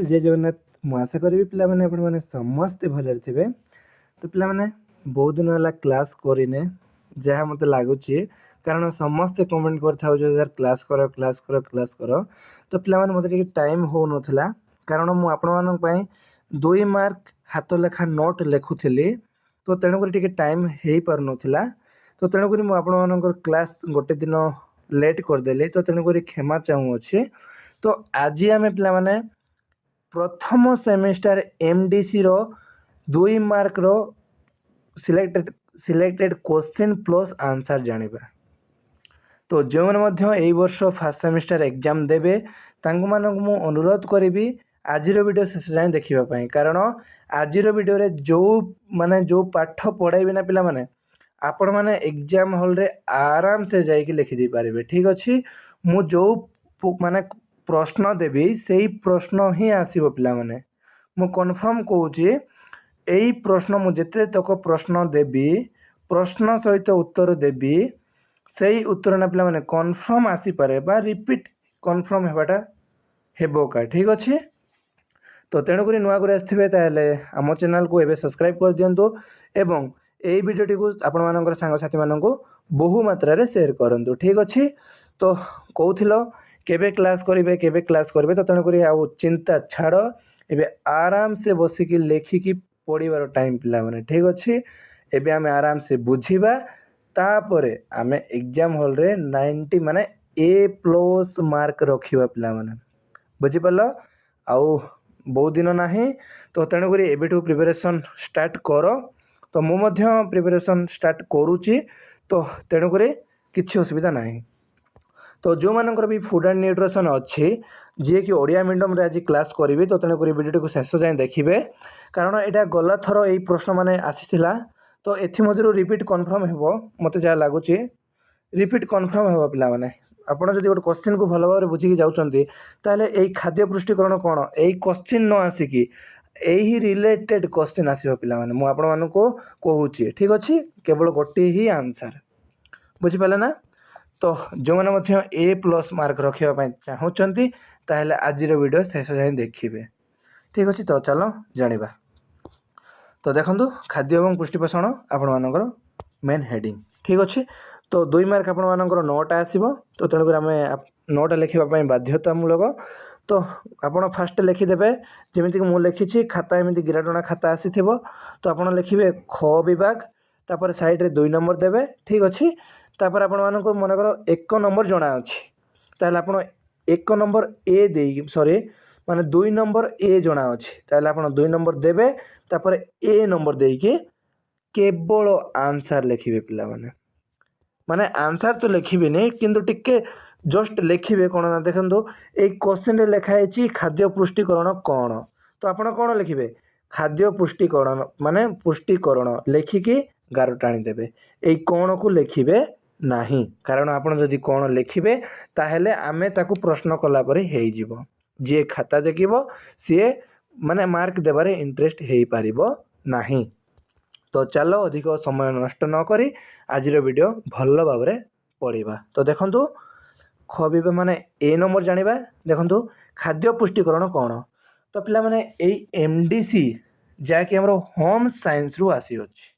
जय जगन्नाथ। ମୁଁ ଆଶା କରିବି ପିଲାମାନେ ଆପଣମାନେ ସମସ୍ତେ ଭଲରେ ଥିବେ। ତ ପିଲାମାନେ ବହୁତ ଦିନ ହେଲା କ୍ଲାସ୍ କରିନେ ଯାହା ମୋତେ ଲାଗୁଛି, କାରଣ ସମସ୍ତେ କମେଣ୍ଟ କରିଥାଉଛ ସାର୍ କ୍ଲାସ୍ କର। ତ ପିଲାମାନେ ମୋତେ ଟିକେ ଟାଇମ୍ ହେଉନଥିଲା, କାରଣ ମୁଁ ଆପଣମାନଙ୍କ ପାଇଁ 2 ମାର୍କ ହାତ ଲେଖା ନୋଟ୍ ଲେଖୁଥିଲି। ତ ତେଣୁକରି ଟିକେ ଟାଇମ୍ ହେଇପାରୁନଥିଲା। ତ ତେଣୁକରି ମୁଁ ଆପଣମାନଙ୍କର କ୍ଲାସ୍ ଗୋଟେ ଦିନ ଲେଟ୍ କରିଦେଲି। ତ ତେଣୁକରି କ୍ଷମା ଚାହୁଁଅଛି। ତ ଆଜି ଆମେ ପିଲାମାନେ प्रथम सेमिस्टर एमडीसी रो 2 मार्क रो सिलेक्टेड क्वेश्चन प्लस आंसर जानिबा। तो जो मैंने मध्य एई वर्ष फर्स्ट सेमिस्टर एग्जाम देबे तांको मानक मु अनुरोध करिवि आजिर वीडियो शेष जाए देखिबा पई, कारण आजिर वीडियो रे जो पाठ पढ़ाइबे ना पिला माने आपण माने एग्जाम हॉल रे आराम से जाइके लिखि दे पारिबे। ठीक अछि, मु जो माने प्रश्न देवी से प्रश्न ही आसीबो पिला माने। मु कन्फर्म कहूची एई प्रश्न मु जेते तक प्रश्न देवी प्रश्न सहित उत्तर देवी सेई उत्तर ना पिला माने कन्फर्म आसी पारे बा रिपीट कन्फर्म हेबाटा हेबो का। ठीक अछि, तो तेणुकरी नुआ कर आसथिबे ताले आम चैनल को एबे सब्सक्राइब कर दियंतु एवं एई वीडियोटी को आपण मानकर संग साथी माननको बहु मात्रा रे शेयर करंतु। ठीक अछि, तो कहूथिलो केबे क्लास करिवे तो तेणुकरी आउ चिंता छाड़ एबे आराम से बसिकी लेखिकी पढ़िबार टाइम पिला माने। ठीक अछि, एबे आमे आराम से बुझिबा तापरे आमे एग्जाम हॉल रे 90 माने A+ मार्क रखिबा पिला माने। बुझि पालो, आउ बहुत दिन नाही तो तेणुकरी एबेठू प्रिपरेशन स्टार्ट करो। तो मु मध्य प्रिपरेशन स्टार्ट करूची, तो तेणुकरी किछि असुविधा नाही। तो जो मानकर भी फूड एंड न्यूट्रिशन अच्छी जी कि ओडिया मीडियम रे आज क्लास करी, तो तेणुकरी वीडियो को शेष जाए देखिए, कारण यहाँ गला थर यही प्रश्न माने आसीथिला। तो एथि रिपीट कन्फर्म हेबो, मते जहाँ लगुच रिपीट कन्फर्म हेबो पिला माने। आपण जदि गोटे क्वेश्चन को भल भाव बुझिकी जाउछंती ताले एई खाद्य पुष्टिकरण कोन एई क्वेश्चन न आसिकी एही रिलेटेड क्वेश्चन आसीबो पिला माने। मु आपण मानको कहूची, ठीक अछि, केवल गोटे ही आंसर। बुझि पाले ना? तो जो मैंने A+ मार्क रखापी चाहूँगी ताहले आजिर वीडियो शेष जाए देखिए। ठीक अच्छे, तो चलो जानिबा। तो देखंतु खाद्य एवं पुष्टिपोषण आपण मानकर मेन हेडिंग। ठीक अच्छे, तो 2 मार्क आपण मानकर 9टा आसीबो। तो तेणुकर आम 9टा लिखापी बाध्यतामूलक। तो आपण फास्ट लिखिदेवे जमीक मुझे लिखी खाता एमती गिराटना खाता आसी। तो आप लिखे ख विभाग, तापर साइड्रे 2 नंबर देवे। ठीक अच्छे, तापर आपण मानक मनकर 1 नंबर जना अच्छी ताहले आपण 1 नंबर ए दे सॉरी माने 2 नंबर ए जना अच्छी ताहले आपण 2 नंबर देवे, तापर ए नंबर देके केवल आंसर लिखिबे पिला माने आंसर तो लिखिबेनी किंतु टिके जस्ट लिखिबे कोन ना। देखंतु ए क्वेश्चन रे लिखा है खाद्य पुष्टिकरण कोन, तो आपण कोन लिखिबे खाद्य पुष्टिकरण माने पुष्टिकरण लिखिकी गार टाणी देबे। ए कोन को लिखिबे नाही, कारण आपण जदि कोन लिखिबे ताहेले आमे ताकू प्रश्न कला परे हेई जिवो। जे खाता देखिबो सी माने मार्क देबारे इंटरेस्ट हेई पारिबो नाही। तो चलो अधिक समय नष्ट न करी आजिर वीडियो भल भाबरे पढ़िबा। तो देखंतु खबिबे माने ए नंबर जानिबा। देखंतु खाद्य पुष्टिकरण कोन, तो पिला माने एई एमडीसी जाकि हमरो होम साइंस रु आसी अछि,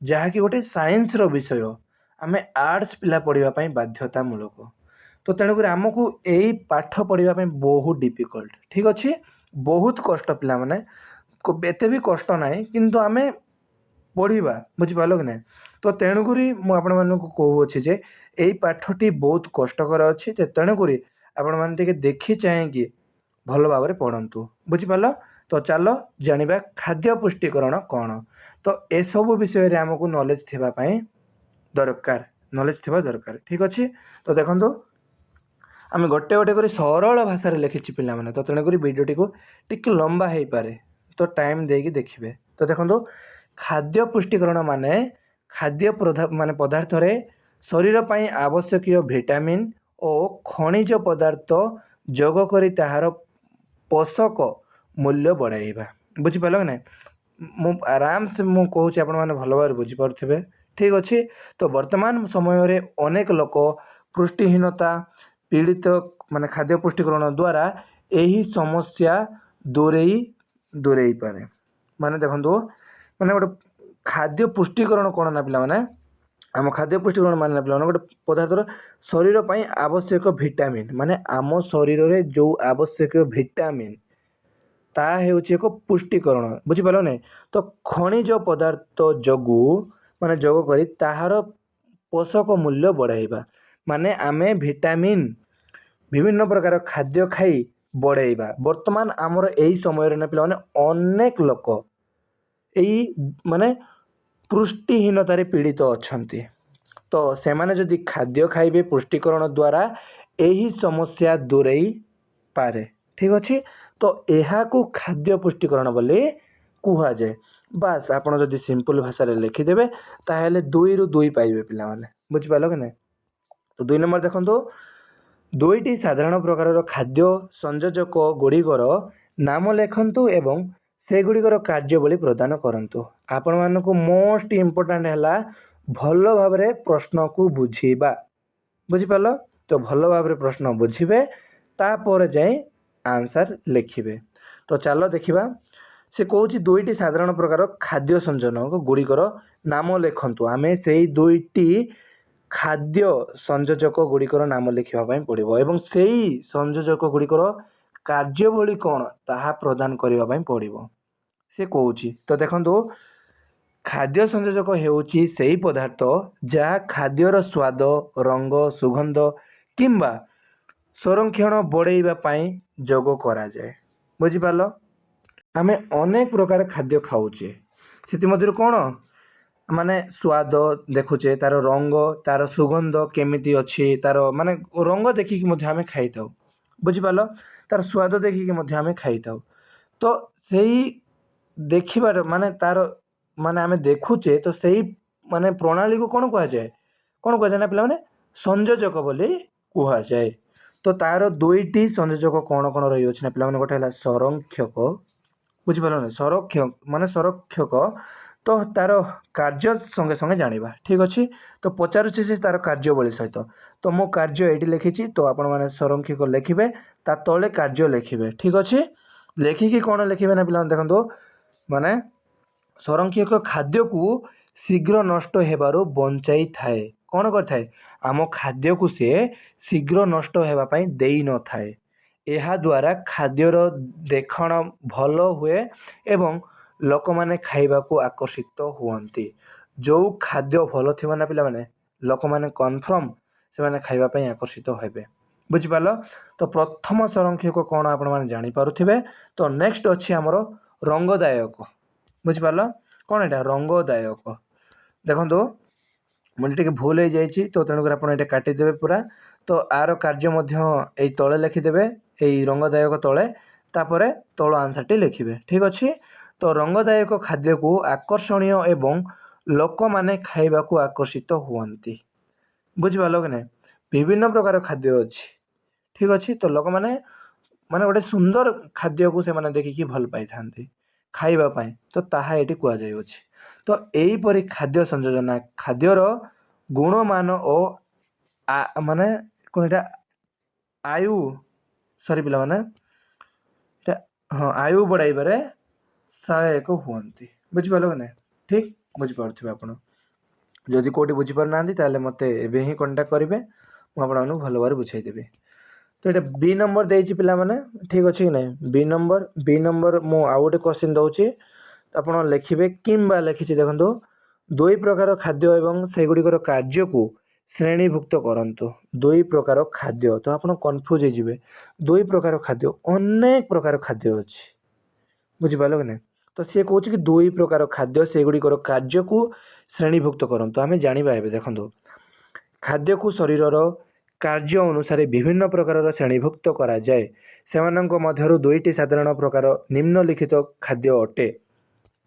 जहाँकि गोटे साइंस रो विषय आमे आर्ट्स पिला पढ़ापी बाध्यतामूलक। तो तेणुक आमको यही पाठ पढ़ापी बहुत डिफिकल्ट। ठीक अच्छे, बहुत कष्ट पिला माने एते भी कष्ट नाई किंतु आमे पढ़ा बुझिपाल कि ना। तो तेणुक मुझे कहूँ जे यही पाठटी बहुत कष्टकर अच्छे, तेणुक आपण मैंने देखी चाहिए भल भाव पढ़तु। बुझिपाल, तो चलो जानिबा खाद्य पुष्टिकरण कौन। तो ए सब विषय आमको नॉलेज थिबापई दरकार, नॉलेज थिबा दरकार। ठीक अच्छे, तो देखंतु आम गोटे गोटे कर सरल भाषा लिखी पिला माने। तो तेणुक वीडियोटी को टिक लंबा हो पारे, तो टाइम देकी देखिए। तो देखंतु खाद्य पुष्टिकरण माने खाद्य माने पदार्थ रे शरीर पई आवश्यक विटामिन और खनिज पदार्थ जोग करी ताहार पोषक मूल्य बढ़ाइबा। बुझिपाल कि ना? मु आराम से मु कहूँ आपण मैंने भल भाव बुझीपारे। ठीक अच्छे, तो वर्तमान समय रे अनेक लोक पुष्टिहीनता पीड़ित माने खाद्य पुष्टिकरण द्वारा यही समस्या ଦୂରେଇ ପାରେ। ମାନେ ଦେଖନ୍ତୁ ମାନେ ଗୋଟେ ଖାଦ୍ୟ ପୁଷ୍ଟିକରଣ କ'ଣ ନା ପିଲାମାନେ, ଆମ ଖାଦ୍ୟ ପୁଷ୍ଟିକରଣ ମାନେ ନା ପିଲାମାନେ ଗୋଟେ ପଦାର୍ଥର ଶରୀର ପାଇଁ ଆବଶ୍ୟକ ଭିଟାମିନ୍, ମାନେ ଆମ ଶରୀରରେ ଯେଉଁ ଆବଶ୍ୟକୀୟ ଭିଟାମିନ୍ ତାହା ହେଉଛି ଏକ ପୁଷ୍ଟିକରଣ। ବୁଝିପାରିଲ ନାହିଁ? ତ ଖଣିଜ ପଦାର୍ଥ ଯୋଗ କରି ତାହାର ପୋଷକ ମୂଲ୍ୟ ବଢ଼ାଇବା, ମାନେ ଆମେ ଭିଟାମିନ୍ ବିଭିନ୍ନ ପ୍ରକାର ଖାଦ୍ୟ ଖାଇ ବଢ଼ାଇବା। ବର୍ତ୍ତମାନ ଆମର ଏହି ସମୟରେ ନା ପିଲାମାନେ ଅନେକ ଲୋକ ଏଇ ମାନେ ପୁଷ୍ଟିହୀନତାରେ ପୀଡ଼ିତ ଅଛନ୍ତି। ତ ସେମାନେ ଯଦି ଖାଦ୍ୟ ଖାଇବେ ପୁଷ୍ଟିକରଣ ଦ୍ୱାରା ଏହି ସମସ୍ୟା ଦୂରେଇ ପାରେ। ଠିକ୍ ଅଛି? ତ ଏହାକୁ ଖାଦ୍ୟ ପୁଷ୍ଟିକରଣ ବୋଲି କୁହାଯାଏ। ବାସ୍ ଆପଣ ଯଦି ସିମ୍ପଲ୍ ଭାଷାରେ ଲେଖିଦେବେ ତାହେଲେ 2ରୁ 2 ପାଇବେ ପିଲାମାନେ। ବୁଝିପାରିଲ କି ନାହିଁ? ତ 2 ନମ୍ବର ଦେଖନ୍ତୁ, 2ଟି ସାଧାରଣ ପ୍ରକାରର ଖାଦ୍ୟ ସଂଯୋଜକ ଗୁଡ଼ିକର ନାମ ଲେଖନ୍ତୁ ଏବଂ ସେଗୁଡ଼ିକର କାର୍ଯ୍ୟବଳୀ ପ୍ରଦାନ କରନ୍ତୁ। ଆପଣମାନଙ୍କୁ ମୋଷ୍ଟ ଇମ୍ପୋର୍ଟାଣ୍ଟ ହେଲା ଭଲ ଭାବରେ ପ୍ରଶ୍ନକୁ ବୁଝିବା। ବୁଝିପାରିଲ? ତ ଭଲ ଭାବରେ ପ୍ରଶ୍ନ ବୁଝିବେ, ତାପରେ ଯାଇ ଆନ୍ସର୍ ଲେଖିବେ। ତ ଚାଲ ଦେଖିବା, ସେ କହୁଛି 2ଟି ସାଧାରଣ ପ୍ରକାର ଖାଦ୍ୟ ସଂଯୋଜକ ଗୁଡ଼ିକର ନାମ ଲେଖନ୍ତୁ। ଆମେ ସେଇ 2ଟି ଖାଦ୍ୟ ସଂଯୋଜକ ଗୁଡ଼ିକର ନାମ ଲେଖିବା ପାଇଁ ପଡ଼ିବ ଏବଂ ସେଇ ସଂଯୋଜକ ଗୁଡ଼ିକର କାର୍ଯ୍ୟବଳୀ କ'ଣ ତାହା ପ୍ରଦାନ କରିବା ପାଇଁ ପଡ଼ିବ। ସେ କହୁଛି, ତ ଦେଖନ୍ତୁ, ଖାଦ୍ୟ ସଂଯୋଜକ ହେଉଛି ସେହି ପଦାର୍ଥ ଯାହା ଖାଦ୍ୟର ସ୍ୱାଦ, ରଙ୍ଗ, ସୁଗନ୍ଧ କିମ୍ବା ସଂରକ୍ଷଣ ବଢ଼ାଇବା ପାଇଁ ଯୋଗ କରାଯାଏ। ବୁଝିପାରିଲ? ଆମେ ଅନେକ ପ୍ରକାର ଖାଦ୍ୟ ଖାଉଛେ, ସେଥିମଧ୍ୟରୁ କ'ଣ ମାନେ ସ୍ୱାଦ ଦେଖୁଛେ, ତା'ର ରଙ୍ଗ, ତା'ର ସୁଗନ୍ଧ କେମିତି ଅଛି, ତା'ର ମାନେ ରଙ୍ଗ ଦେଖିକି ମଧ୍ୟ ଆମେ ଖାଇଥାଉ। ବୁଝିପାରିଲ? ତା'ର ସ୍ୱାଦ ଦେଖିକି ମଧ୍ୟ ଆମେ ଖାଇଥାଉ। ତ ସେଇ ଦେଖିବାର ମାନେ ତା'ର ମାନେ ଆମେ ଦେଖୁଛେ, ତ ସେଇ ମାନେ ପ୍ରଣାଳୀକୁ କ'ଣ କୁହାଯାଏ? କ'ଣ କୁହାଯାଏ ନା ପିଲାମାନେ? ସଂଯୋଜକ ବୋଲି କୁହାଯାଏ। ତ ତା'ର 2ଟି ସଂଯୋଜକ କ'ଣ କ'ଣ ରହିଅଛି ନା ପିଲାମାନେ? ଗୋଟେ ହେଲା ସଂରକ୍ଷକ। ବୁଝିପାରିଲ ନା? ସଂରକ୍ଷକ। ତ ତା'ର କାର୍ଯ୍ୟ ସଙ୍ଗେ ସଙ୍ଗେ ଜାଣିବା। ଠିକ୍ ଅଛି? ତ ପଚାରୁଛି ସେ ତା'ର କାର୍ଯ୍ୟବଳୀ ସହିତ। ତ ମୁଁ କାର୍ଯ୍ୟ ଏଇଠି ଲେଖିଛି, ତ ଆପଣମାନେ ସଂରକ୍ଷକ ଲେଖିବେ, ତା ତଳେ କାର୍ଯ୍ୟ ଲେଖିବେ। ଠିକ୍ ଅଛି? ଲେଖିକି କ'ଣ ଲେଖିବେ ନା ପିଲାମାନେ ଦେଖନ୍ତୁ, ମାନେ ସଂରକ୍ଷକ ଖାଦ୍ୟକୁ ଶୀଘ୍ର ନଷ୍ଟ ହେବାରୁ ବଞ୍ଚାଇଥାଏ। କ'ଣ କରିଥାଏ? ଆମ ଖାଦ୍ୟକୁ ସେ ଶୀଘ୍ର ନଷ୍ଟ ହେବା ପାଇଁ ଦେଇନଥାଏ। ଏହାଦ୍ୱାରା ଖାଦ୍ୟର ଦେଖଣ ଭଲ ହୁଏ ଏବଂ ଲୋକମାନେ ଖାଇବାକୁ ଆକର୍ଷିତ ହୁଅନ୍ତି। ଯେଉଁ ଖାଦ୍ୟ ଭଲ ଥିବ ନା ପିଲାମାନେ, ଲୋକମାନେ କନଫର୍ମ ସେମାନେ ଖାଇବା ପାଇଁ ଆକର୍ଷିତ ହେବେ। ବୁଝିପାରିଲ? ତ ପ୍ରଥମ ସଂରକ୍ଷକ କ'ଣ ଆପଣମାନେ ଜାଣିପାରୁଥିବେ। ତ ନେକ୍ସଟ ଅଛି ଆମର ରଙ୍ଗଦାୟକ। ବୁଝିପାରିଲ? କ'ଣ ଏଇଟା? ରଙ୍ଗଦାୟକ। ଦେଖନ୍ତୁ, ମୁଁ ଟିକେ ଭୁଲ ହେଇଯାଇଛି, ତ ତେଣୁକରି ଆପଣ ଏଇଟା କାଟିଦେବେ ପୁରା। ତ ଆର କାର୍ଯ୍ୟ ମଧ୍ୟ ଏଇ ତଳେ ଲେଖିଦେବେ, ଏଇ ରଙ୍ଗଦାୟକ ତଳେ, ତାପରେ ତଳ ଆନ୍ସରଟି ଲେଖିବେ। ଠିକ୍ ଅଛି? ତ ରଙ୍ଗଦାୟକ ଖାଦ୍ୟକୁ ଆକର୍ଷଣୀୟ ଏବଂ ଲୋକମାନେ ଖାଇବାକୁ ଆକର୍ଷିତ ହୁଅନ୍ତି। ବୁଝିପାରିଲ କି ନାହିଁ? ବିଭିନ୍ନ ପ୍ରକାର ଖାଦ୍ୟ ଅଛି। ଠିକ୍ ଅଛି? ତ ଲୋକମାନେ ମାନେ ଗୋଟେ ସୁନ୍ଦର ଖାଦ୍ୟକୁ ସେମାନେ ଦେଖିକି ଭଲ ପାଇଥାନ୍ତି ଖାଇବା ପାଇଁ। ତ ତାହା ଏଇଠି କୁହାଯାଇଅଛି। ତ ଏହିପରି ଖାଦ୍ୟ ସଂଯୋଜନା ଖାଦ୍ୟର ଗୁଣମାନ ଓ ମାନେ କ'ଣ ଏଇଟା ପିଲାମାନେ ଏଇଟା ଆୟୁ ବଢ଼ାଇବାରେ ସହାୟକ ହୁଅନ୍ତି। ବୁଝିପାରିଲ କି ନାହିଁ? ଠିକ୍? ବୁଝିପାରୁଥିବେ ଆପଣ। ଯଦି କେଉଁଠି ବୁଝିପାରୁନାହାନ୍ତି ତାହେଲେ ମୋତେ ଏବେ ହିଁ କଣ୍ଟାକ୍ଟ କରିବେ, ମୁଁ ଆପଣମାନଙ୍କୁ ଭଲ ଭାବରେ ବୁଝାଇଦେବି। ତ ଏଇଟା B ନମ୍ବର ଦେଇଛି ପିଲାମାନେ। ଠିକ୍ ଅଛି କି ନାହିଁ? B ନମ୍ବର ମୁଁ ଆଉ ଗୋଟେ କ୍ୱେଶ୍ଚିନ୍ ଦେଉଛି, ଆପଣ ଲେଖିବେ କିମ୍ବା ଲେଖିଛି ଦେଖନ୍ତୁ, 2 ପ୍ରକାର ଖାଦ୍ୟ ଏବଂ ସେଗୁଡ଼ିକର କାର୍ଯ୍ୟକୁ ଶ୍ରେଣୀଭୁକ୍ତ କରନ୍ତୁ। 2 ପ୍ରକାର ଖାଦ୍ୟ, ତ ଆପଣ କନଫ୍ୟୁଜ୍ ହେଇଯିବେ। 2 ପ୍ରକାର ଖାଦ୍ୟ, ଅନେକ ପ୍ରକାର ଖାଦ୍ୟ ଅଛି। ବୁଝିପାରିଲ କି ନାହିଁ? ତ ସିଏ କହୁଛି କି 2 ପ୍ରକାର ଖାଦ୍ୟ ସେଗୁଡ଼ିକର କାର୍ଯ୍ୟକୁ ଶ୍ରେଣୀଭୁକ୍ତ କରନ୍ତୁ। ଆମେ ଜାଣିବା ଏବେ ଦେଖନ୍ତୁ, ଖାଦ୍ୟକୁ ଶରୀରର କାର୍ଯ୍ୟ ଅନୁସାରେ ବିଭିନ୍ନ ପ୍ରକାରର ଶ୍ରେଣୀଭୁକ୍ତ କରାଯାଏ। ସେମାନଙ୍କ ମଧ୍ୟରୁ 2ଟି ସାଧାରଣ ପ୍ରକାର ନିମ୍ନଲିଖିତ ଖାଦ୍ୟ ଅଟେ।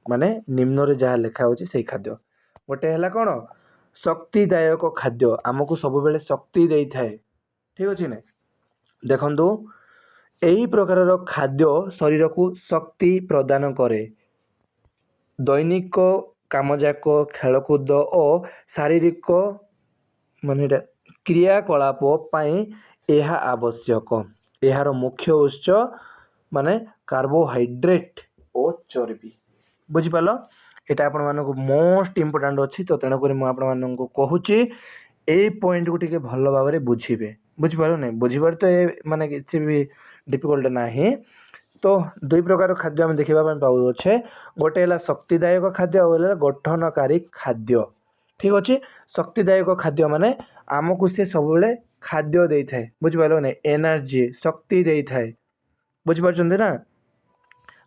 ମାନେ ନିମ୍ନରେ ଯାହା ଲେଖା ହେଉଛି ସେଇ ଖାଦ୍ୟ। ଗୋଟେ ହେଲା କ'ଣ? ଶକ୍ତିଦାୟକ ଖାଦ୍ୟ, ଆମକୁ ସବୁବେଳେ ଶକ୍ତି ଦେଇଥାଏ। ଠିକ୍ ଅଛି ନା? ଦେଖନ୍ତୁ, ଏହି ପ୍ରକାରର ଖାଦ୍ୟ ଶରୀରକୁ ଶକ୍ତି ପ୍ରଦାନ କରେ। ଦୈନିକ କାମଯାକ, ଖେଳକୁଦ ଓ ଶାରୀରିକ ମାନେ ଏଇଟା କ୍ରିୟାକଳାପ ପାଇଁ ଏହା ଆବଶ୍ୟକ। ଏହାର ମୁଖ୍ୟ ଉତ୍ସ ମାନେ କାର୍ବୋହାଇଡ୍ରେଟ୍ ଓ ଚର୍ବି। ବୁଝିପାରିଲ, ଏଇଟା ଆପଣମାନଙ୍କୁ ମୋଷ୍ଟ ଇମ୍ପୋର୍ଟାଣ୍ଟ ଅଛି। ତ ତେଣୁକରି ମୁଁ ଆପଣମାନଙ୍କୁ କହୁଛି ଏଇ ପଏଣ୍ଟକୁ ଟିକେ ଭଲ ଭାବରେ ବୁଝିବେ। ବୁଝିପାରିଲ ନାହିଁ, ବୁଝିବାରେ ତ ମାନେ କିଛି ବି ଡିଫିକଲ୍ଟ ନାହିଁ। ତ ଦୁଇ ପ୍ରକାର ଖାଦ୍ୟ ଆମେ ଦେଖିବା ପାଇଁ ପାଉଅଛେ, ଗୋଟେ ହେଲା ଶକ୍ତିଦାୟକ ଖାଦ୍ୟ ଆଉ ହେଲା ଗଠନକାରୀ ଖାଦ୍ୟ। ଠିକ୍ ଅଛି, ଶକ୍ତିଦାୟକ ଖାଦ୍ୟ ମାନେ ଆମକୁ ସେ ସବୁବେଳେ ଖାଦ୍ୟ ଦେଇଥାଏ। ବୁଝିପାରିଲ ନାହିଁ, ଏନର୍ଜି ଶକ୍ତି ଦେଇଥାଏ। ବୁଝିପାରୁଛନ୍ତି ନା,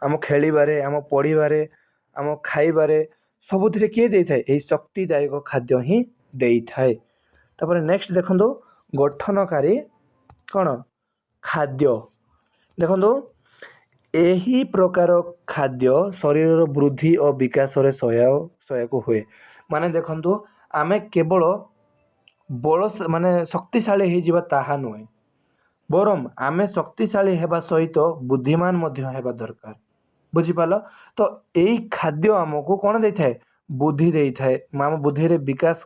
ଆମ ଖେଳିବାରେ, ଆମ ପଢ଼ିବାରେ, ଆମ ଖାଇବାରେ ସବୁଥିରେ କିଏ ଦେଇଥାଏ? ଏହି ଶକ୍ତିଦାୟକ ଖାଦ୍ୟ ହିଁ ଦେଇଥାଏ। ତାପରେ ନେକ୍ସଟ ଦେଖନ୍ତୁ ଗଠନକାରୀ କ'ଣ ଖାଦ୍ୟ। ଦେଖନ୍ତୁ ଏହି ପ୍ରକାର ଖାଦ୍ୟ ଶରୀରର ବୃଦ୍ଧି ଓ ବିକାଶରେ ସହାୟକ ହୁଏ। ମାନେ ଦେଖନ୍ତୁ ଆମେ କେବଳ ମାନେ ଶକ୍ତିଶାଳୀ ହେଇଯିବା ତାହା ନୁହେଁ, ବରଂ ଆମେ ଶକ୍ତିଶାଳୀ ହେବା ସହିତ ବୁଦ୍ଧିମାନ ମଧ୍ୟ ହେବା ଦରକାର। ବୁଝିପାରିଲ, ତ ଏଇ ଖାଦ୍ୟ ଆମକୁ କ'ଣ ଦେଇଥାଏ? ବୁଦ୍ଧି ଦେଇଥାଏ, ଆମ ବୁଦ୍ଧିରେ ବିକାଶ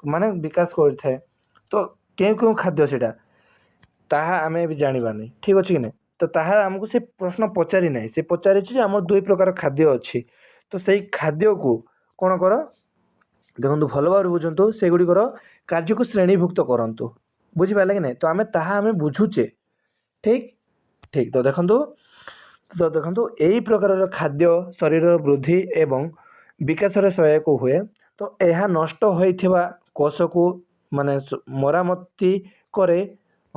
କରିଥାଏ। ତ କେଉଁ କେଉଁ ଖାଦ୍ୟ ସେଇଟା ତାହା ଆମେ ବି ଜାଣିବାନି। ଠିକ୍ ଅଛି କି ନାହିଁ? ତ ତାହା ଆମକୁ ସେ ପ୍ରଶ୍ନ ପଚାରି ନାହିଁ, ସେ ପଚାରିଛି ଯେ ଆମର ଦୁଇ ପ୍ରକାର ଖାଦ୍ୟ ଅଛି। ତ ସେଇ ଖାଦ୍ୟକୁ କ'ଣ କର, ଦେଖନ୍ତୁ ଭଲ ଭାବରେ ବୁଝନ୍ତୁ, ସେଗୁଡ଼ିକର କାର୍ଯ୍ୟକୁ ଶ୍ରେଣୀଭୁକ୍ତ କରନ୍ତୁ। ବୁଝିପାରିଲେ କି ନାହିଁ? ତ ଆମେ ବୁଝୁଛେ। ଠିକ୍ ଠିକ୍ ତ ଦେଖନ୍ତୁ ଏହି ପ୍ରକାରର ଖାଦ୍ୟ ଶରୀରର ବୃଦ୍ଧି ଏବଂ ବିକାଶରେ ସହାୟକ ହୁଏ। ତ ଏହା ନଷ୍ଟ ହୋଇଥିବା କୋଷକୁ ମାନେ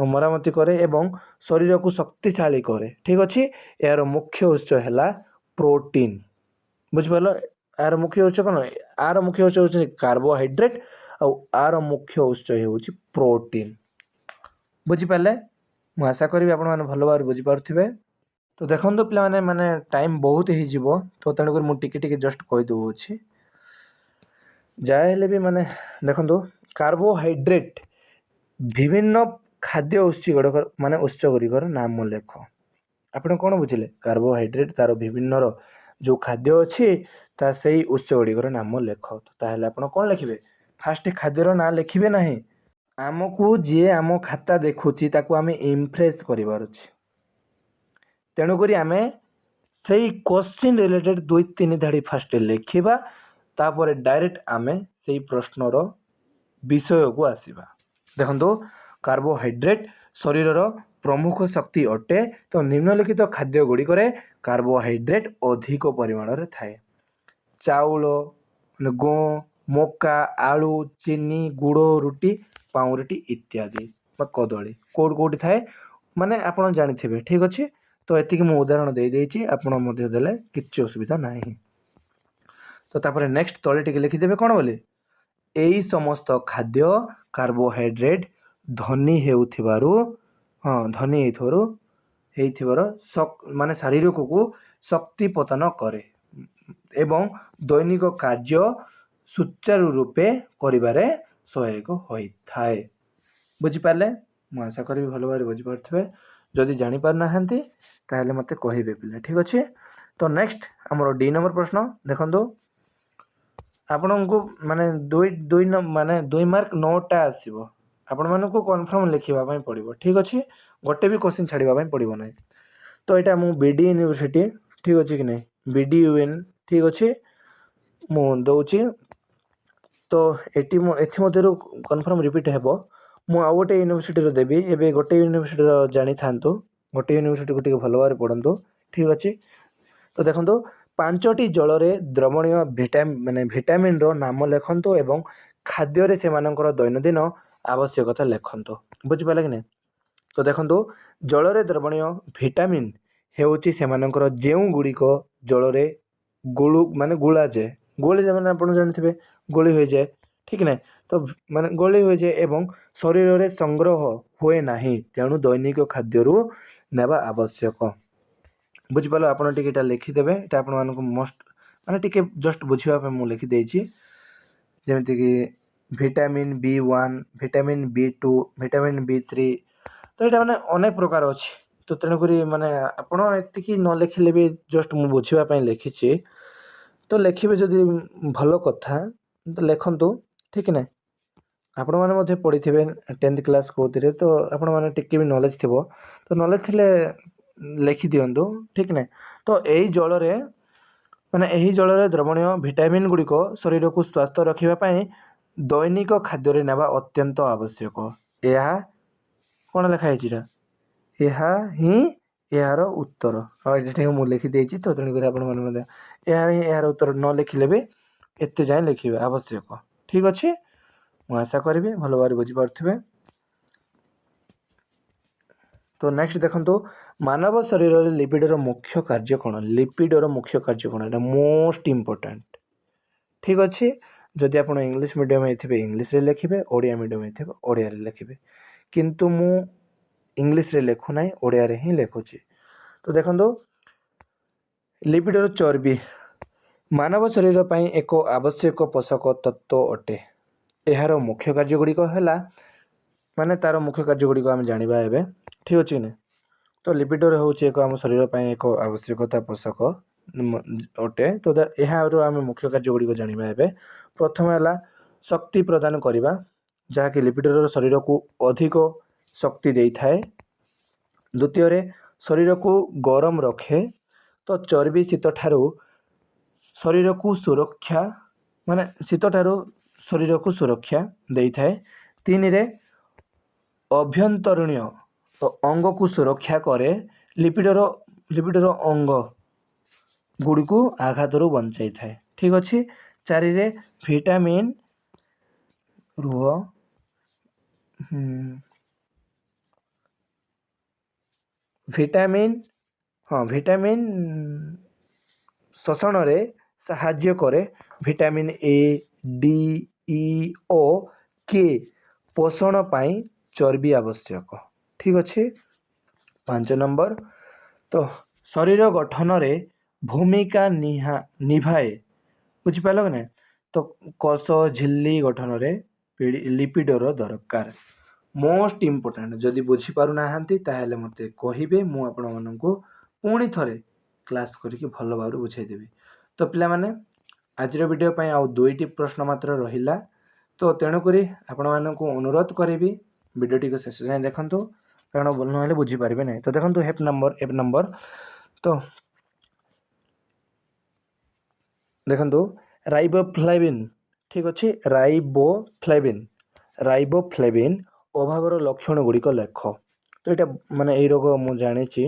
ମରାମତି କରେ ଏବଂ ଶରୀରକୁ ଶକ୍ତିଶାଳୀ କରେ। ଠିକ୍ ଅଛି, ଏହାର ମୁଖ୍ୟ ଉତ୍ସ ହେଲା ପ୍ରୋଟିନ୍। ବୁଝିପାରିଲ, ଏହାର ମୁଖ୍ୟ ଉତ୍ସ କ'ଣ? ଏହାର ମୁଖ୍ୟ ଉତ୍ସ ହେଉଛି କାର୍ବୋହାଇଡ୍ରେଟ୍ ଆଉ ଏହାର ମୁଖ୍ୟ ଉତ୍ସ ହେଉଛି ପ୍ରୋଟିନ୍। ବୁଝିପାରିଲେ, ମୁଁ ଆଶା କରିବି ଆପଣମାନେ ଭଲ ଭାବରେ ବୁଝିପାରୁଥିବେ। ତ ଦେଖନ୍ତୁ ପିଲାମାନେ ଟାଇମ୍ ବହୁତ ହେଇଯିବ, ତ ତେଣୁକରି ମୁଁ ଟିକେ ଜଷ୍ଟ କହିଦେଉଅଛି। ଯାହା ହେଲେ ବି ଦେଖନ୍ତୁ କାର୍ବୋହାଇଡ୍ରେଟ୍ ବିଭିନ୍ନ ଖାଦ୍ୟ ଉତ୍ସ ଗୁଡ଼ିକର ନାମ ଲେଖ। ଆପଣ କ'ଣ ବୁଝିଲେ? କାର୍ବୋହାଇଡ୍ରେଟ୍ ତା'ର ବିଭିନ୍ନର ଯେଉଁ ଖାଦ୍ୟ ଅଛି ତା ସେଇ ଉତ୍ସ ଗୁଡ଼ିକର ନାମ ଲେଖ। ତାହେଲେ ଆପଣ କ'ଣ ଲେଖିବେ? ଫାଷ୍ଟ ଖାଦ୍ୟର ନାଁ ଲେଖିବେ ନାହିଁ। ଆମକୁ ଯିଏ ଆମ ଖାତା ଦେଖୁଛି ତାକୁ ଆମେ ଇମ୍ପ୍ରେସ୍ କରିବାର ଅଛି। ତେଣୁକରି ଆମେ ସେଇ କୋଶ୍ଚିନ୍ ରିଲେଟେଡ଼୍ 2-3 ଧାଡ଼ି ଫାଷ୍ଟ ଲେଖିବା, ତାପରେ ଡାଇରେକ୍ଟ ଆମେ ସେଇ ପ୍ରଶ୍ନର ବିଷୟକୁ ଆସିବା। ଦେଖନ୍ତୁ କାର୍ବୋହାଇଡ୍ରେଟ୍ ଶରୀରର ପ୍ରମୁଖ ଶକ୍ତି ଅଟେ। ତ ନିମ୍ନଲିଖିତ ଖାଦ୍ୟ ଗୁଡ଼ିକରେ କାର୍ବୋହାଇଡ୍ରେଟ୍ ଅଧିକ ପରିମାଣରେ ଥାଏ। ଚାଉଳ, ଗହମ, ମକା, ଆଳୁ, ଚିନି, ଗୁଡ଼, ରୁଟି, ପାଉଁରୁଟି ଇତ୍ୟାଦି ବା କଦଳୀ କେଉଁଠି ଥାଏ ଆପଣ ଜାଣିଥିବେ। ଠିକ୍ ଅଛି, ତ ଏତିକି ମୁଁ ଉଦାହରଣ ଦେଇଦେଇଛି, ଆପଣ ମଧ୍ୟ ଦେଲେ କିଛି ଅସୁବିଧା ନାହିଁ। ତ ତାପରେ ନେକ୍ସଟ ତଳେ ଟିକେ ଲେଖିଦେବେ କ'ଣ ବୋଲି? ଏହି ସମସ୍ତ ଖାଦ୍ୟ କାର୍ବୋହାଇଡ୍ରେଟ୍ ଧନୀ ହେଇଥିବାର ଶାରୀରକୁ ଶକ୍ତି ପ୍ରଦାନ କରେ ଏବଂ ଦୈନିକ କାର୍ଯ୍ୟ ସୁଚାରୁ ରୂପେ କରିବାରେ ସହାୟକ ହୋଇଥାଏ। ବୁଝିପାରିଲେ, ମୁଁ ଆଶା କରିବି ଭଲ ଭାବରେ ବୁଝିପାରୁଥିବେ। ଯଦି ଜାଣିପାରୁନାହାନ୍ତି ତାହେଲେ ମୋତେ କହିବେ ପିଲା। ଠିକ୍ ଅଛି, ତ ନେକ୍ସଟ ଆମର D ନମ୍ବର ପ୍ରଶ୍ନ ଦେଖନ୍ତୁ। ଆପଣଙ୍କୁ ଦୁଇ ମାର୍କ 9ଟା ଆସିବ। ଆପଣମାନଙ୍କୁ କନଫର୍ମ ଲେଖିବା ପାଇଁ ପଡ଼ିବ। ଠିକ୍ ଅଛି, ଗୋଟେ ବି କୋଶ୍ଚିନ୍ ଛାଡ଼ିବା ପାଇଁ ପଡ଼ିବ ନାହିଁ। ତ ଏଇଟା ମୁଁ BD ୟୁନିଭର୍ସିଟି, ଠିକ୍ ଅଛି କି ନାହିଁ, BDUN, ଠିକ୍ ଅଛି, ମୁଁ ଦେଉଛି। ତ ଏଥିମଧ୍ୟରୁ କନଫର୍ମ ରିପିଟ୍ ହେବ। ମୁଁ ଆଉ ଗୋଟେ ୟୁନିଭର୍ସିଟିର ଦେବି। ଏବେ ଗୋଟେ ୟୁନିଭର୍ସିଟିର ଜାଣିଥାନ୍ତୁ, ଗୋଟେ ୟୁନିଭର୍ସିଟିକୁ ଟିକେ ଭଲ ଭାବରେ ପଢ଼ନ୍ତୁ। ଠିକ୍ ଅଛି, ତ ଦେଖନ୍ତୁ 5ଟି ଜଳରେ ଦ୍ରବଣୀୟ ଭିଟାମିନ୍ର ନାମ ଲେଖନ୍ତୁ ଏବଂ ଖାଦ୍ୟରେ ସେମାନଙ୍କର ଦୈନନ୍ଦିନ ଆବଶ୍ୟକତା ଲେଖନ୍ତୁ। ବୁଝିପାରିଲେ କି ନାହିଁ? ତ ଦେଖନ୍ତୁ ଜଳରେ ଦ୍ରବଣୀୟ ଭିଟାମିନ୍ ହେଉଛି ସେମାନଙ୍କର ଯେଉଁ ଗୁଡ଼ିକ ଜଳରେ ଗୋଳାଯାଏ ଆପଣ ଜାଣିଥିବେ, ଗୋଳି ହୋଇଯାଏ। ଠିକ୍ ନାହିଁ, ତ ଗୋଳି ହୋଇଯାଏ ଏବଂ ଶରୀରରେ ସଂଗ୍ରହ ହୁଏ ନାହିଁ, ତେଣୁ ଦୈନିକ ଖାଦ୍ୟରୁ ନେବା ଆବଶ୍ୟକ। ବୁଝିପାରିଲ, ଆପଣ ଟିକେ ଏଇଟା ଲେଖିଦେବେ। ଏଇଟା ଆପଣମାନଙ୍କୁ ଟିକେ ଜଷ୍ଟ ବୁଝିବା ପାଇଁ ମୁଁ ଲେଖିଦେଇଛି। ଯେମିତିକି vitamin B1, vitamin B2, vitamin B3, ତ ଏଇଟା ଅନେକ ପ୍ରକାର ଅଛି। ତ ତେଣୁକରି ଆପଣ ଏତିକି ନ ଲେଖିଲେ ବି ଜଷ୍ଟ ମୁଁ ବୁଝିବା ପାଇଁ ଲେଖିଛି। ତ ଲେଖିବେ ଯଦି ଭଲ କଥା, ତ ଲେଖନ୍ତୁ। ଠିକ୍ ନାହିଁ, ଆପଣମାନେ ମଧ୍ୟ ପଢ଼ିଥିବେ 10th କ୍ଲାସ୍ କେଉଁଥିରେ, ତ ଆପଣମାନେ ଟିକେ ବି ନଲେଜ୍ ଥିବ। ତ ନଲେଜ୍ ଥିଲେ ଲେଖି ଦିଅନ୍ତୁ ଠିକ୍ ନା। ତ ଏହି ଜଳରେ ମାନେ ଏହି ଜଳରେ ଦ୍ରବଣୀୟ ଭିଟାମିନ୍ ଗୁଡ଼ିକ ଶରୀରକୁ ସ୍ୱାସ୍ଥ୍ୟ ରଖିବା ପାଇଁ ଦୈନିକ ଖାଦ୍ୟରେ ନେବା ଅତ୍ୟନ୍ତ ଆବଶ୍ୟକ। ଏହା କ'ଣ ଲେଖା ହେଇଛି ଏଇଟା? ଏହା ହିଁ ଏହାର ଉତ୍ତର। ହଁ ଏଠି ମୁଁ ଲେଖିଦେଇଛି ତ ତେଣୁକରି ଆପଣମାନେ ମଧ୍ୟ ଏହା ହିଁ ଏହାର ଉତ୍ତର ନ ଲେଖିଲେ ବି ଏତେ ଯାଏଁ ଲେଖିବେ ଆବଶ୍ୟକ। ଠିକ୍ ଅଛି, ମୁଁ ଆଶା କରିବି ଭଲ ଭାବରେ ବୁଝିପାରୁଥିବେ। ତ ନେକ୍ସଟ ଦେଖନ୍ତୁ, ମାନବ ଶରୀରରେ ଲିପିଡ଼ର ମୁଖ୍ୟ କାର୍ଯ୍ୟ କ'ଣ? ଲିପିଡ଼ର ମୁଖ୍ୟ କାର୍ଯ୍ୟ କ'ଣ? ଏଇଟା ମୋଷ୍ଟ ଇମ୍ପୋର୍ଟାଣ୍ଟ। ଠିକ୍ ଅଛି, ଯଦି ଆପଣ ଇଂଲିଶ ମିଡ଼ିୟମ୍ ହେଇଥିବେ ଇଂଲିଶରେ ଲେଖିବେ, ଓଡ଼ିଆ ମିଡ଼ିୟମ୍ ହେଇଥିବେ ଓଡ଼ିଆରେ ଲେଖିବେ, କିନ୍ତୁ ମୁଁ ଇଂଲିଶରେ ଲେଖୁନାହିଁ, ଓଡ଼ିଆରେ ହିଁ ଲେଖୁଛି। ତ ଦେଖନ୍ତୁ, ଲିପିଡ଼ର ଚର୍ବି ମାନବ ଶରୀର ପାଇଁ ଏକ ଆବଶ୍ୟକ ପୋଷକ ତତ୍ତ୍ୱ ଅଟେ। ଏହାର ମୁଖ୍ୟ କାର୍ଯ୍ୟ ଗୁଡ଼ିକ ହେଲା, ମାନେ ତା'ର ମୁଖ୍ୟ କାର୍ଯ୍ୟ ଗୁଡ଼ିକ ଆମେ ଜାଣିବା ଏବେ। ଠିକ୍ ଅଛି ନା। ତ ଲିପିଡ଼ର ହେଉଛି ଏକ ଆମ ଶରୀର ପାଇଁ ଏକ ଆବଶ୍ୟକତା ପୋଷକ ଅଟେ। ତ ଏହାର ଆମେ ମୁଖ୍ୟ କାର୍ଯ୍ୟ ଗୁଡ଼ିକ ଜାଣିବା ଏବେ। ପ୍ରଥମ ହେଲା ଶକ୍ତି ପ୍ରଦାନ କରିବା, ଯାହାକି ଲିପିଡ଼ର ଶରୀରକୁ ଅଧିକ ଶକ୍ତି ଦେଇଥାଏ। ଦ୍ୱିତୀୟରେ ଶରୀରକୁ ଗରମ ରଖେ। ତ ଚର୍ବି ଶୀତଠାରୁ ଶରୀରକୁ ସୁରକ୍ଷା ମାନେ ଶୀତଠାରୁ ଶରୀରକୁ ସୁରକ୍ଷା ଦେଇଥାଏ। ତିନିରେ ଅଭ୍ୟନ୍ତରୀଣ ଅଙ୍ଗକୁ ସୁରକ୍ଷା କରେ। ଲିପିଡ଼ର ଅଙ୍ଗ ଗୁଡ଼ିକୁ ଆଘାତରୁ ବଞ୍ଚାଇଥାଏ। ଠିକ୍ ଅଛି। ଚାରିରେ ଭିଟାମିନ୍ ଶୋଷଣରେ ସାହାଯ୍ୟ କରେ। ଭିଟାମିନ୍ ଏ, ଡି, ଇ ଓ କେ ପୋଷଣ ପାଇଁ ଚର୍ବି ଆବଶ୍ୟକ। ଠିକ୍ ଅଛି। 5 ନମ୍ବର, ତ ଶରୀର ଗଠନରେ ଭୂମିକା ନିଭାଏ। ବୁଝିପାରିଲ କି ନାହିଁ? ତ କୋଷ ଝିଲ୍ଲି ଗଠନରେ ଲିପିଡ଼ର ଦରକାର। Most important. ଯଦି ବୁଝିପାରୁନାହାନ୍ତି ତାହେଲେ ମୋତେ କହିବେ, ମୁଁ ଆପଣମାନଙ୍କୁ ପୁଣି ଥରେ କ୍ଲାସ୍ କରିକି ଭଲ ଭାବରେ ବୁଝାଇଦେବି। ତ ପିଲାମାନେ, ଆଜିର ଭିଡ଼ିଓ ପାଇଁ ଆଉ 2ଟି ପ୍ରଶ୍ନ ମାତ୍ର ରହିଲା। ତ ତେଣୁକରି ଆପଣମାନଙ୍କୁ ଅନୁରୋଧ କରିବି ଭିଡ଼ିଓଟିକୁ ଶେଷ ଯାଏଁ ଦେଖନ୍ତୁ, କାରଣ ନହେଲେ ବୁଝିପାରିବେ ନାହିଁ। ତ ଦେଖନ୍ତୁ ଏକ ନମ୍ବର ତ ଦେଖନ୍ତୁ ରାଇବୋଫ୍ଲାଭିନ୍। ଠିକ୍ ଅଛି, ରାଇବୋଫ୍ଲାଭିନ୍ ଅଭାବର ଲକ୍ଷଣ ଗୁଡ଼ିକ ଲେଖ। ତ ଏଇଟା ମାନେ ଏଇ ରୋଗ ମୁଁ ଜାଣିଛି,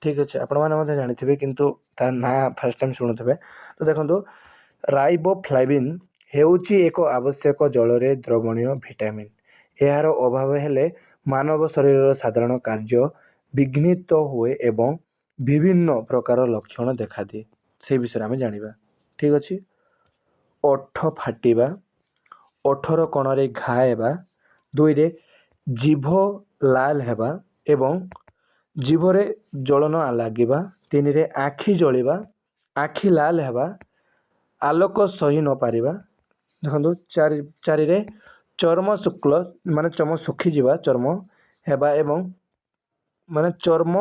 ଠିକ୍ ଅଛି, ଆପଣମାନେ ମଧ୍ୟ ଜାଣିଥିବେ, କିନ୍ତୁ ତା ନାଁ ଫାର୍ଷ୍ଟ ଟାଇମ୍ ଶୁଣୁଥିବେ। ତ ଦେଖନ୍ତୁ, ରାଇବୋଫ୍ଲାଭିନ୍ ହେଉଛି ଏକ ଆବଶ୍ୟକ ଜଳରେ ଦ୍ରବଣୀୟ ଭିଟାମିନ୍। ଏହାର ଅଭାବ ହେଲେ ମାନବ ଶରୀରର ସାଧାରଣ କାର୍ଯ୍ୟ ବିଘ୍ନିତ ହୁଏ ଏବଂ ବିଭିନ୍ନ ପ୍ରକାର ଲକ୍ଷଣ ଦେଖାଦିଏ। ସେହି ବିଷୟରେ ଆମେ ଜାଣିବା। ଠିକ୍ ଅଛି। ଓଠ ଫାଟିବା, ଓଠର କଣରେ ଘା ହେବା। 2ରେ ଜିଭ ଲାଲ ହେବା ଏବଂ ଜିଭରେ ଜ୍ୱଳନ ଲାଗିବା। 3ରେ ଆଖି ଜଳିବା, ଆଖି ଲାଲ ହେବା, ଆଲୋକ ସହି ନପାରିବା। ଦେଖନ୍ତୁ 4ରେ ଚର୍ମ ଶୁକ୍ଳ ମାନେ ଚର୍ମ ଶୁଖିଯିବା, ଚର୍ମ ହେବା ଏବଂ ମାନେ ଚର୍ମ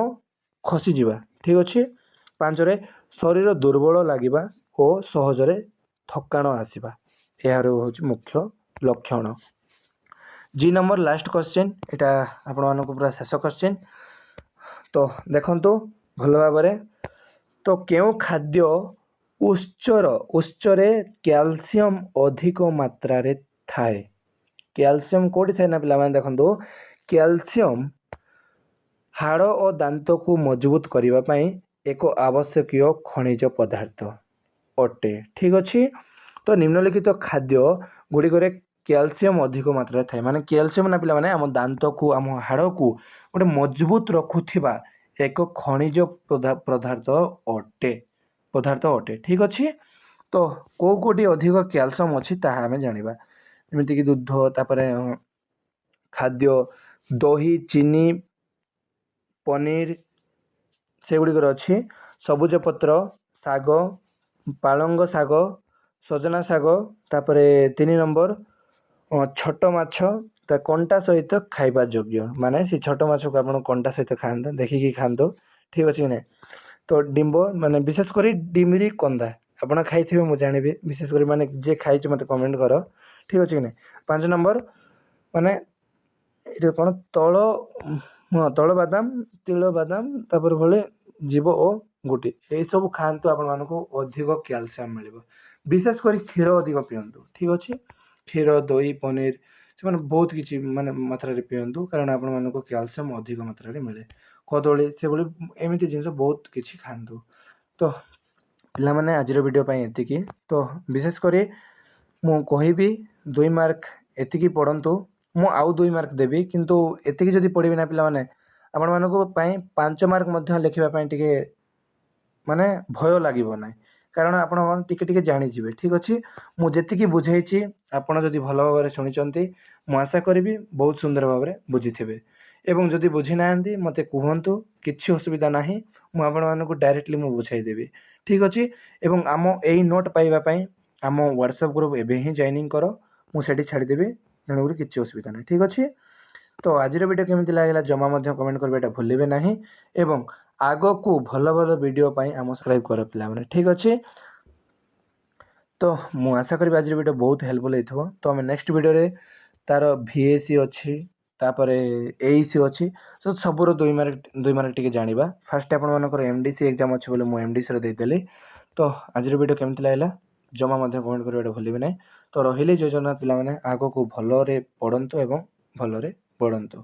ଖସିଯିବା। ଠିକ୍ ଅଛି। 5ରେ ଶରୀର ଦୁର୍ବଳ ଲାଗିବା ଓ ସହଜରେ ଥକାଣ ଆସିବା। ଏହାର ହେଉଛି ମୁଖ୍ୟ ଲକ୍ଷଣ। ଜି ନମ୍ବର ଲାଷ୍ଟ କ୍ୱେଶ୍ଚିନ୍, ଏଇଟା ଆପଣମାନଙ୍କୁ ପୁରା ଶେଷ କ୍ୱେଶ୍ଚିନ୍। ତ ଦେଖନ୍ତୁ ଭଲ ଭାବରେ, ତ କେଉଁ ଖାଦ୍ୟ ଉତ୍ସରେ କ୍ୟାଲସିୟମ ଅଧିକ ମାତ୍ରାରେ ଥାଏ? କ୍ୟାଲସିୟମ କେଉଁଠି ଥାଏ ନା ପିଲାମାନେ ଦେଖନ୍ତୁ, କ୍ୟାଲସିୟମ ହାଡ଼ ଓ ଦାନ୍ତକୁ ମଜବୁତ କରିବା ପାଇଁ ଏକ ଆବଶ୍ୟକୀୟ ଖଣିଜ ପଦାର୍ଥ ଅଟେ। ଠିକ୍ ଅଛି। ତ ନିମ୍ନଲିଖିତ ଖାଦ୍ୟ ଗୁଡ଼ିକରେ କ୍ୟାଲସିୟମ ଅଧିକ ମାତ୍ରାରେ ଥାଏ। ମାନେ କ୍ୟାଲସିୟମ ନା ପିଲାମାନେ ଆମ ଦାନ୍ତକୁ, ଆମ ହାଡ଼କୁ ଗୋଟେ ମଜବୁତ ରଖୁଥିବା ଏକ ଖଣିଜ ପଦାର୍ଥ ଅଟେ। ଠିକ୍ ଅଛି। ତ କେଉଁଠି ଅଧିକ କ୍ୟାଲସିୟମ ଅଛି ତାହା ଆମେ ଜାଣିବା। ଯେମିତିକି ଦୁଧ, ତାପରେ ଖାଦ୍ୟ, ଦହି, ଚିନି, ପନିର, ସେଗୁଡ଼ିକରେ ଅଛି। ସବୁଜ ପତ୍ର, ଶାଗ, ପାଳଙ୍ଗ ଶାଗ, ସଜନା ଶାଗ। ତାପରେ 3 ନମ୍ବର ଛୋଟ ମାଛ, ତା କଣ୍ଟା ସହିତ ଖାଇବା ଯୋଗ୍ୟ। ମାନେ ସେ ଛୋଟ ମାଛକୁ ଆପଣ କଣ୍ଟା ସହିତ ଖାଆନ୍ତୁ, ଦେଖିକି ଖାଆନ୍ତୁ। ଠିକ୍ ଅଛି କି ନାହିଁ? ତ ଡିମ୍ବ, ମାନେ ବିଶେଷ କରି ଡିମିରି କନ୍ଦା ଆପଣ ଖାଇଥିବେ, ମୁଁ ଜାଣିବି। ବିଶେଷ କରି ମାନେ ଯିଏ ଖାଇଛି ମୋତେ କମେଣ୍ଟ କର। ଠିକ୍ ଅଛି କି ନାହିଁ? 5 ନମ୍ବର, ମାନେ ଏଇଟା କ'ଣ, ତଳ ହଁ ତୈଳ ବାଦାମ ତିଳ ବାଦାମ ତାପରେ ଭଳି ଜୀବ ଓ ଗୁଟି ଏଇସବୁ ଖାଆନ୍ତୁ, ଆପଣମାନଙ୍କୁ ଅଧିକ କ୍ୟାଲସିୟମ୍ ମିଳିବ। ବିଶେଷ କରି କ୍ଷୀର ଅଧିକ ପିଅନ୍ତୁ, ଠିକ୍ ଅଛି। କ୍ଷୀର ଦହି ପନିର ସେମାନେ ବହୁତ କିଛି ମାନେ ମାତ୍ରାରେ ପିଅନ୍ତୁ, କାରଣ ଆପଣମାନଙ୍କୁ କ୍ୟାଲସିୟମ୍ ଅଧିକ ମାତ୍ରାରେ ମିଳେ। କଦଳୀ ସେଭଳି ଏମିତି ଜିନିଷ ବହୁତ କିଛି ଖାଆନ୍ତୁ। ତ ପିଲାମାନେ ଆଜିର ଭିଡ଼ିଓ ପାଇଁ ଏତିକି। ତ ବିଶେଷ କରି ମୁଁ କହିବି 2 ମାର୍କ ଏତିକି ପଢ଼ନ୍ତୁ। ମୁଁ ଆଉ 2 ମାର୍କ ଦେବି, କିନ୍ତୁ ଏତିକି ଯଦି ପଢ଼ିବେ ନା ପିଲାମାନେ, ଆପଣମାନଙ୍କ ପାଇଁ 5 ମାର୍କ ମଧ୍ୟ ଲେଖିବା ପାଇଁ ଟିକେ ମାନେ ଭୟ ଲାଗିବ ନାହିଁ, କାରଣ ଆପଣ ଟିକେ ଟିକେ ଜାଣିଯିବେ। ଠିକ୍ ଅଛି, ମୁଁ ଯେତିକି ବୁଝେଇଛି ଆପଣ ଯଦି ଭଲ ଭାବରେ ଶୁଣିଛନ୍ତି, ମୁଁ ଆଶା କରିବି ବହୁତ ସୁନ୍ଦର ଭାବରେ ବୁଝିଥିବେ। ଏବଂ ଯଦି ବୁଝିନାହାନ୍ତି ମୋତେ କୁହନ୍ତୁ, କିଛି ଅସୁବିଧା ନାହିଁ, ମୁଁ ଆପଣମାନଙ୍କୁ ଡାଇରେକ୍ଟଲି ମୁଁ ବୁଝାଇଦେବି। ଠିକ୍ ଅଛି। ଏବଂ ଆମ ଏଇ ନୋଟ୍ ପାଇବା ପାଇଁ ଆମ ହ୍ୱାଟ୍ସଆପ୍ ଗ୍ରୁପ୍ ଏବେ ହିଁ ଜଏନିଂ କର, ମୁଁ ସେଠି ଛାଡ଼ିଦେବି, ତେଣୁକରି କିଛି ଅସୁବିଧା ନାହିଁ। ଠିକ୍ ଅଛି। ତ ଆଜିର ଭିଡ଼ିଓ କେମିତି ଲାଗିଲା ଜମା ମଧ୍ୟ କମେଣ୍ଟ କରିବା ଏଇଟା ଭୁଲିବେ ନାହିଁ। ଏବଂ ଆଗକୁ ଭଲ ଭଲ ଭିଡ଼ିଓ ପାଇଁ ଆମ ସବସ୍କ୍ରାଇବ୍ କର ପିଲାମାନେ, ଠିକ୍ ଅଛି। ତ ମୁଁ ଆଶା କରିବି ଆଜିର ଭିଡ଼ିଓ ବହୁତ ହେଲ୍ପଫୁଲ୍ ହେଇଥିବ। ତ ଆମେ ନେକ୍ସଟ ଭିଡ଼ିଓରେ ତାର VAC ଅଛି, ତାପରେ AEC ଅଛି, ତ ସବୁର 2 ମାର୍କ ଟିକେ ଜାଣିବା। ଫାଷ୍ଟ ଆପଣମାନଙ୍କର MDC ଏକ୍ଜାମ୍ ଅଛି ବୋଲି ମୁଁ MDCର ଦେଇଦେଲି। ତ ଆଜିର ଭିଡ଼ିଓ କେମିତି ଲାଗିଲା ଜମା ମଧ୍ୟ କମେଣ୍ଟ କରିବାଟା ଭୁଲିବେ ନାହିଁ। ତ ରହିଲି ଜୟ ଜଗନ୍ନାଥ ପିଲାମାନେ, ଆଗକୁ ଭଲରେ ପଢ଼ନ୍ତୁ ଏବଂ ଭଲରେ ପଢ଼ନ୍ତୁ।